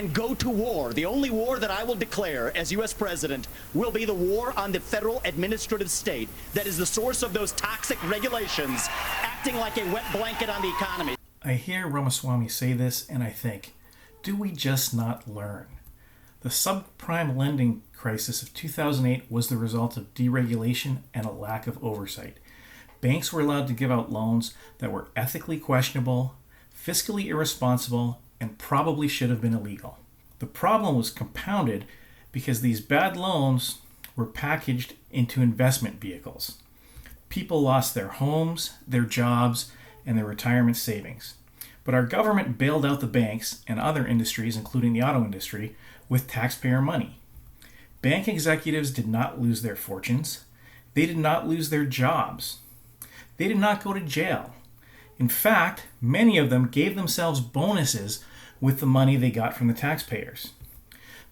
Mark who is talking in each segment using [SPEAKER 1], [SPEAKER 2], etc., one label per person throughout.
[SPEAKER 1] and go to war. The only war that I will declare as U.S. president will be the war on the federal administrative state that is the source of those toxic regulations acting like a wet blanket on the economy.
[SPEAKER 2] I hear Ramaswamy say this and I think, do we just not learn? The subprime lending crisis of 2008 was the result of deregulation and a lack of oversight. Banks were allowed to give out loans that were ethically questionable, fiscally irresponsible, and probably should have been illegal. The problem was compounded because these bad loans were packaged into investment vehicles. People lost their homes, their jobs, and their retirement savings. But our government bailed out the banks and other industries, including the auto industry, with taxpayer money. Bank executives did not lose their fortunes. They did not lose their jobs. They did not go to jail. In fact, many of them gave themselves bonuses with the money they got from the taxpayers.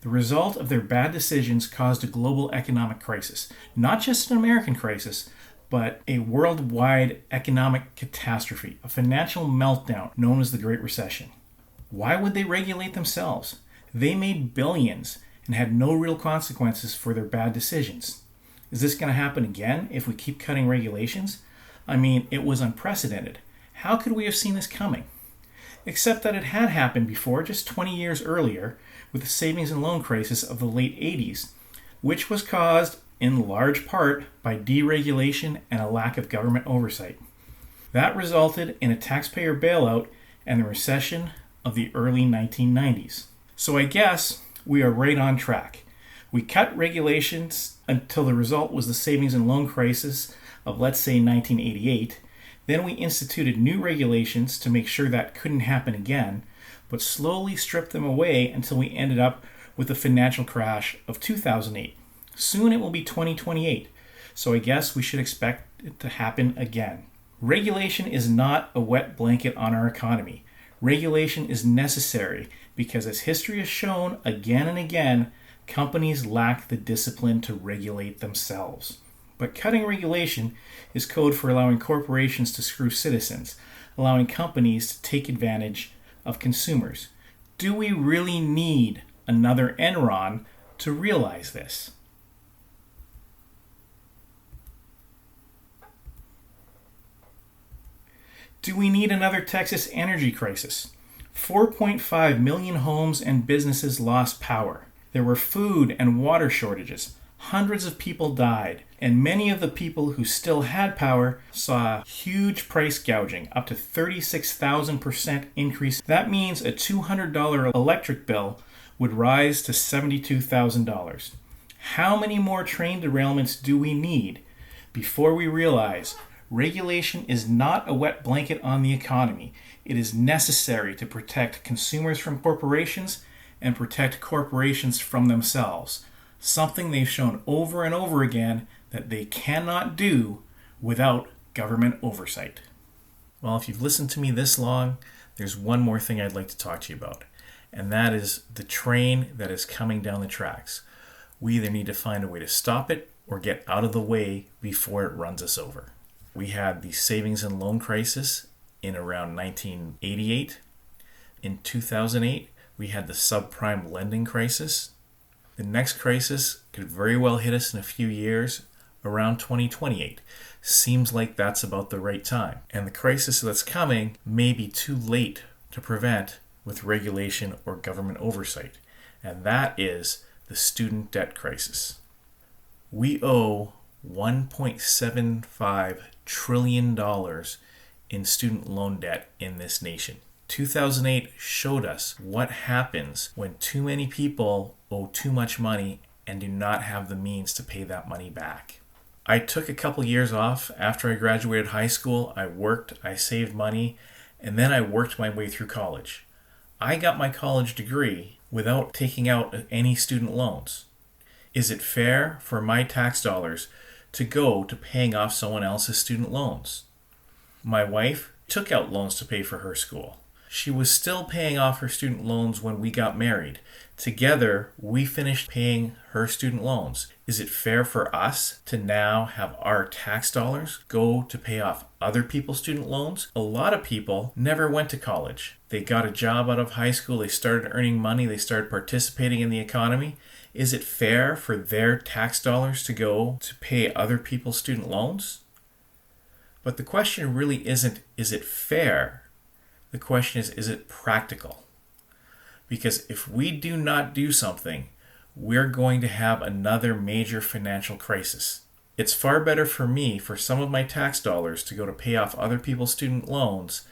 [SPEAKER 2] The result of their bad decisions caused a global economic crisis, not just an American crisis, but a worldwide economic catastrophe, a financial meltdown known as the Great Recession. Why would they regulate themselves? They made billions and had no real consequences for their bad decisions. Is this going to happen again if we keep cutting regulations? I mean, it was unprecedented. How could we have seen this coming? Except that it had happened before, just 20 years earlier, with the savings and loan crisis of the late 80s, which was caused in large part by deregulation and a lack of government oversight. That resulted in a taxpayer bailout and the recession of the early 1990s. So I guess we are right on track. We cut regulations until the result was the savings and loan crisis of, let's say, 1988. Then we instituted new regulations to make sure that couldn't happen again, but slowly stripped them away until we ended up with the financial crash of 2008. Soon it will be 2028, so I guess we should expect it to happen again. Regulation is not a wet blanket on our economy. Regulation is necessary because, as history has shown again and again, companies lack the discipline to regulate themselves. But cutting regulation is code for allowing corporations to screw citizens, allowing companies to take advantage of consumers. Do we really need another Enron to realize this? Do we need another Texas energy crisis? 4.5 million homes and businesses lost power. There were food and water shortages. Hundreds of people died, and many of the people who still had power saw huge price gouging, up to 36,000% increase. That means a $200 electric bill would rise to $72,000. How many more train derailments do we need before we realize regulation is not a wet blanket on the economy? It is necessary to protect consumers from corporations and protect corporations from themselves, something they've shown over and over again that they cannot do without government oversight. Well, if you've listened to me this long, there's one more thing I'd like to talk to you about, and that is the train that is coming down the tracks. We either need to find a way to stop it or get out of the way before it runs us over. We had the savings and loan crisis in around 1988. In 2008, we had the subprime lending crisis. The next crisis could very well hit us in a few years, around 2028. Seems like that's about the right time. And the crisis that's coming may be too late to prevent with regulation or government oversight. And that is the student debt crisis. We owe $1.75 trillion in student loan debt in this nation. 2008 showed us what happens when too many people owe too much money and do not have the means to pay that money back. I took a couple years off after I graduated high school. I worked, I saved money, and then I worked my way through college. I got my college degree without taking out any student loans. Is it fair for my tax dollars to go to paying off someone else's student loans? My wife took out loans to pay for her school. She was still paying off her student loans when we got married. Together, we finished paying her student loans. Is it fair for us to now have our tax dollars go to pay off other people's student loans? A lot of people never went to college. They got a job out of high school, they started earning money, they started participating in the economy. Is it fair for their tax dollars to go to pay other people's student loans? But the question really isn't, is it fair? The question is it practical? Because if we do not do something, we're going to have another major financial crisis. It's far better for me, for some of my tax dollars, to go to pay off other people's student loans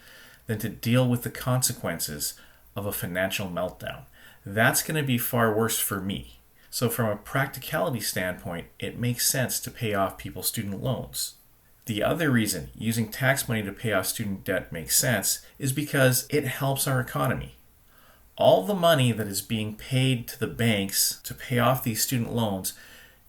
[SPEAKER 2] than to deal with the consequences of a financial meltdown. That's going to be far worse for me. So from a practicality standpoint, it makes sense to pay off people's student loans. The other reason using tax money to pay off student debt makes sense is because it helps our economy. All the money that is being paid to the banks to pay off these student loans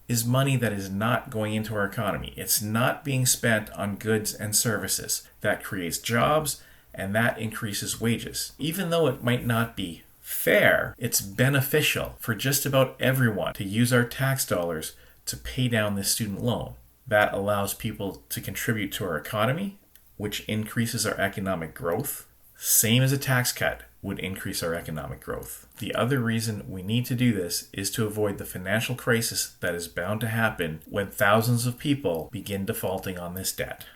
[SPEAKER 2] is money that is not going into our economy. It's not being spent on goods and services. That creates jobs and that increases wages. Even though it might not be fair, it's beneficial for just about everyone to use our tax dollars to pay down this student loan. That allows people to contribute to our economy, which increases our economic growth. Same as a tax cut would increase our economic growth. The other reason we need to do this is to avoid the financial crisis that is bound to happen when thousands of people begin defaulting on this debt.